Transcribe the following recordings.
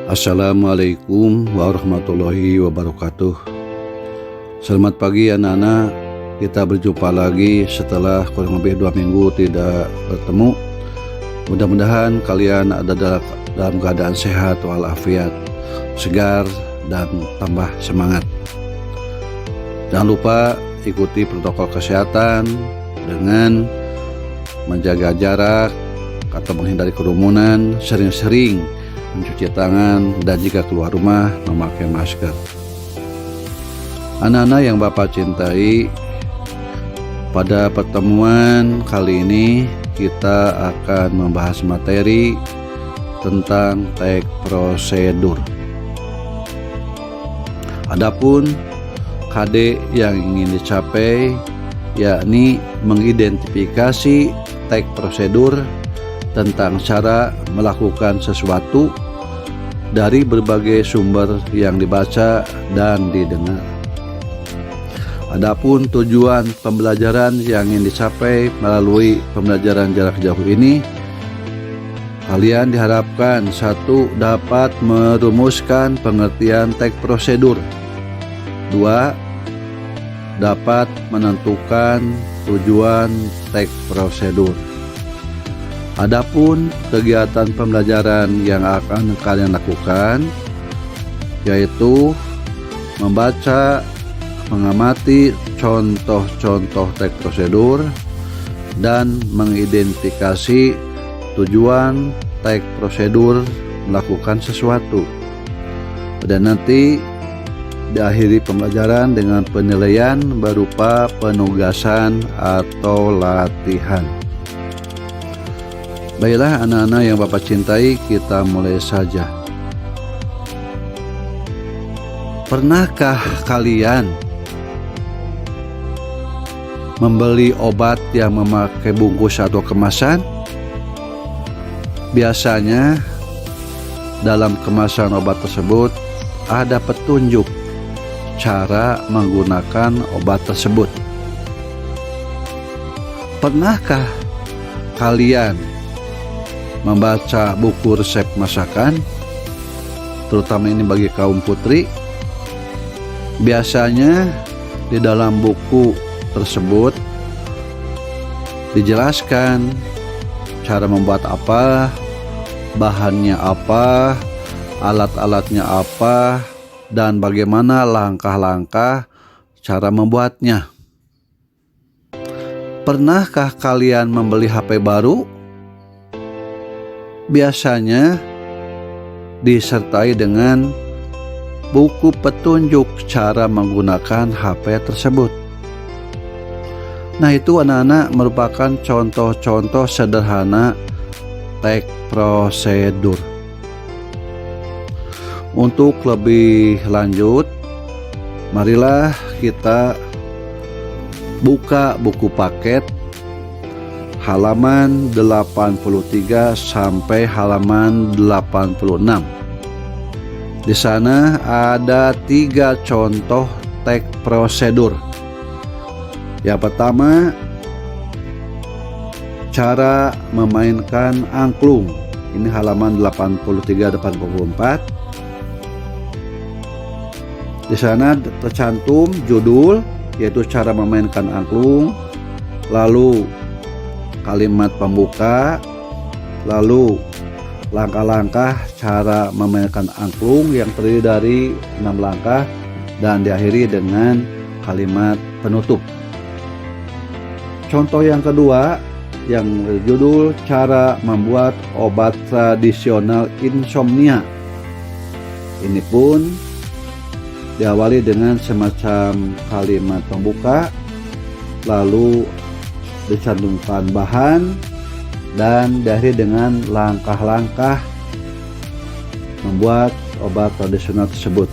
Assalamualaikum warahmatullahi wabarakatuh. Selamat pagi anak-anak. Kita berjumpa lagi setelah kurang lebih 2 minggu tidak bertemu. Mudah-mudahan kalian ada dalam keadaan sehat walafiat, segar dan tambah semangat. Jangan lupa ikuti protokol kesehatan dengan menjaga jarak atau menghindari kerumunan, sering-sering mencuci tangan, dan jika keluar rumah memakai masker. Anak-anak yang Bapak cintai, pada pertemuan kali ini kita akan membahas materi tentang teks prosedur. Adapun KD yang ingin dicapai yakni mengidentifikasi teks prosedur tentang cara melakukan sesuatu dari berbagai sumber yang dibaca dan didengar. Adapun tujuan pembelajaran yang ingin dicapai melalui pembelajaran jarak jauh ini, kalian diharapkan 1. Dapat merumuskan pengertian teks prosedur. 2. Dapat menentukan tujuan teks prosedur. Adapun kegiatan pembelajaran yang akan kalian lakukan yaitu membaca, mengamati contoh-contoh teks prosedur, dan mengidentifikasi tujuan teks prosedur melakukan sesuatu. Dan nanti diakhiri pembelajaran dengan penilaian berupa penugasan atau latihan. Baiklah anak-anak yang Bapak cintai, kita mulai saja. Pernahkah kalian membeli obat yang memakai bungkus atau kemasan? Biasanya dalam kemasan obat tersebut ada petunjuk cara menggunakan obat tersebut. Pernahkah kalian membaca buku resep masakan, terutama ini bagi kaum putri? Biasanya di dalam buku tersebut dijelaskan cara membuat apa, bahannya apa, alat-alatnya apa, dan bagaimana langkah-langkah cara membuatnya. Pernahkah kalian membeli HP baru? Biasanya disertai dengan buku petunjuk cara menggunakan HP tersebut. Nah, itu anak-anak merupakan contoh-contoh sederhana teks prosedur. Untuk lebih lanjut, marilah kita buka buku paket halaman 83 sampai halaman 86. Di sana ada 3 contoh teks prosedur. Yang pertama, cara memainkan angklung. Ini halaman 83-84. Di sana tercantum judul, yaitu cara memainkan angklung, lalu kalimat pembuka, lalu langkah-langkah cara memainkan angklung yang terdiri dari 6 langkah, dan diakhiri dengan kalimat penutup. Contoh yang kedua yang berjudul cara membuat obat tradisional insomnia. Ini pun diawali dengan semacam kalimat pembuka, lalu dicantumkan bahan, dan diakhiri dengan langkah-langkah membuat obat tradisional tersebut.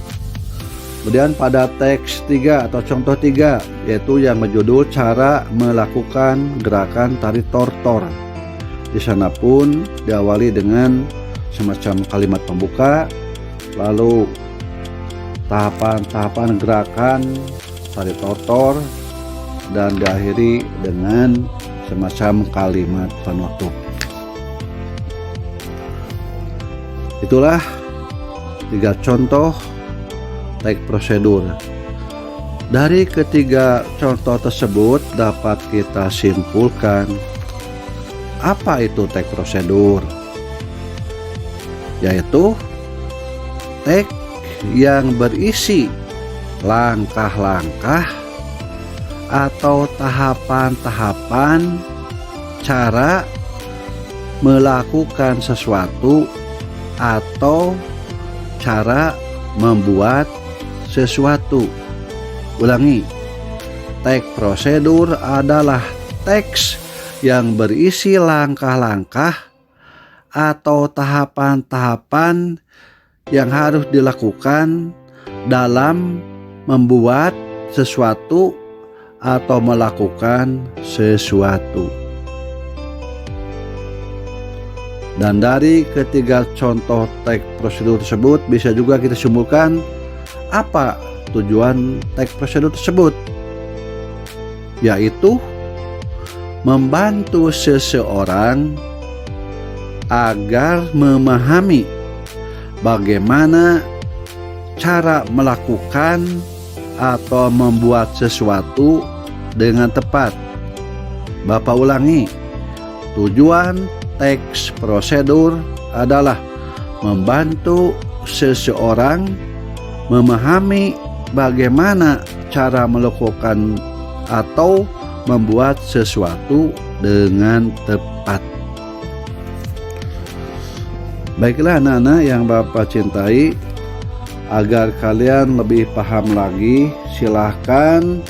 Kemudian pada teks 3 atau contoh 3, yaitu yang berjudul cara melakukan gerakan tari tortor. Di sana pun diawali dengan semacam kalimat pembuka, lalu tahapan-tahapan gerakan tari tortor, dan diakhiri dengan semacam kalimat penutup. Itulah 3 contoh teks prosedur. Dari ketiga contoh tersebut dapat kita simpulkan apa itu teks prosedur, yaitu teks yang berisi langkah-langkah atau tahapan-tahapan cara melakukan sesuatu atau cara membuat sesuatu. Ulangi, teks prosedur adalah teks yang berisi langkah-langkah atau tahapan-tahapan yang harus dilakukan dalam membuat sesuatu atau melakukan sesuatu. Dan dari ketiga contoh teks prosedur tersebut bisa juga kita simpulkan apa tujuan teks prosedur tersebut, yaitu membantu seseorang agar memahami bagaimana cara melakukan atau membuat sesuatu dengan tepat. Bapak ulangi, tujuan teks prosedur adalah membantu seseorang memahami bagaimana cara melakukan atau membuat sesuatu dengan tepat. Baiklah anak-anak yang Bapak cintai, agar kalian lebih paham lagi, silahkan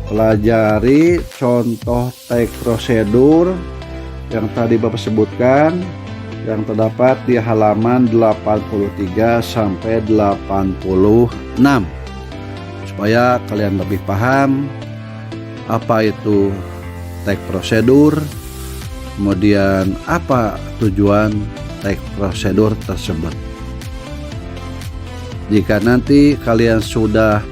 pelajari contoh teks prosedur yang tadi Bapak sebutkan, yang terdapat di halaman 83 sampai 86, supaya kalian lebih paham apa itu teks prosedur, kemudian apa tujuan teks prosedur tersebut. Jika nanti kalian sudah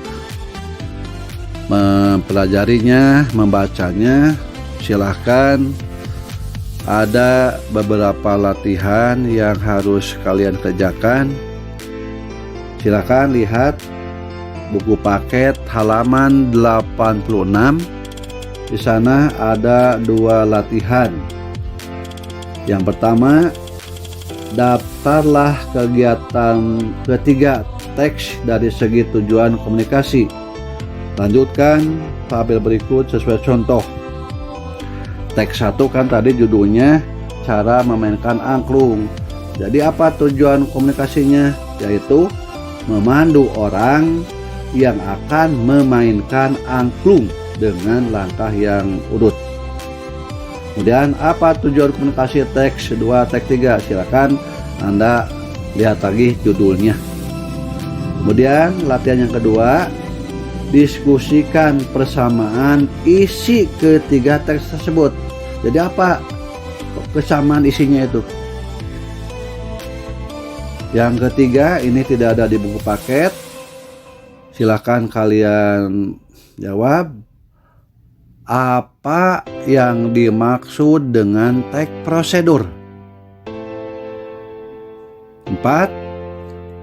mempelajarinya, membacanya, silahkan ada beberapa latihan yang harus kalian kerjakan. Silahkan lihat buku paket halaman 86. Di sana ada 2 latihan. Yang pertama, daftarlah kegiatan ketiga teks dari segi tujuan komunikasi. Lanjutkan tabel berikut sesuai contoh. Teks 1 kan tadi judulnya cara memainkan angklung. Jadi apa tujuan komunikasinya? Yaitu memandu orang yang akan memainkan angklung dengan langkah yang urut. Kemudian apa tujuan komunikasi teks 2, teks 3? Silakan Anda lihat lagi judulnya. Kemudian latihan yang kedua, diskusikan persamaan isi ketiga teks tersebut. Jadi apa kesamaan isinya itu? Yang ketiga, ini tidak ada di buku paket. Silakan kalian jawab apa yang dimaksud dengan teks prosedur. 4.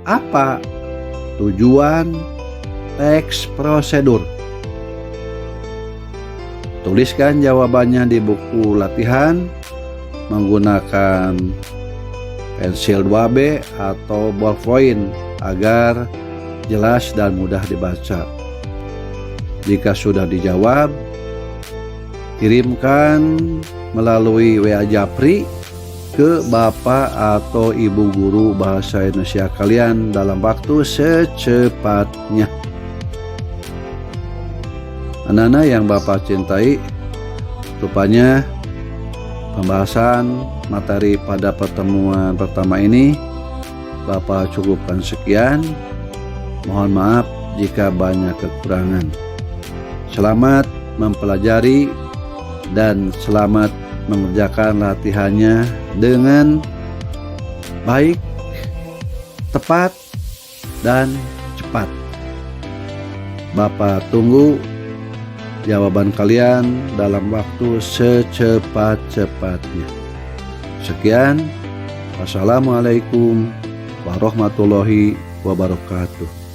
Apa tujuan teks prosedur? Tuliskan jawabannya di buku latihan menggunakan pensil 2B atau ballpoint agar jelas dan mudah dibaca. Jika sudah dijawab, kirimkan melalui WA Japri ke Bapak atau Ibu Guru Bahasa Indonesia kalian dalam waktu secepatnya. Anak-anak yang Bapak cintai, rupanya pembahasan materi pada pertemuan pertama ini Bapak cukupkan sekian. Mohon maaf jika banyak kekurangan. Selamat mempelajari dan selamat mengerjakan latihannya dengan baik, tepat, dan cepat. Bapak tunggu jawaban kalian dalam waktu secepat-cepatnya. Sekian, wassalamualaikum warahmatullahi wabarakatuh.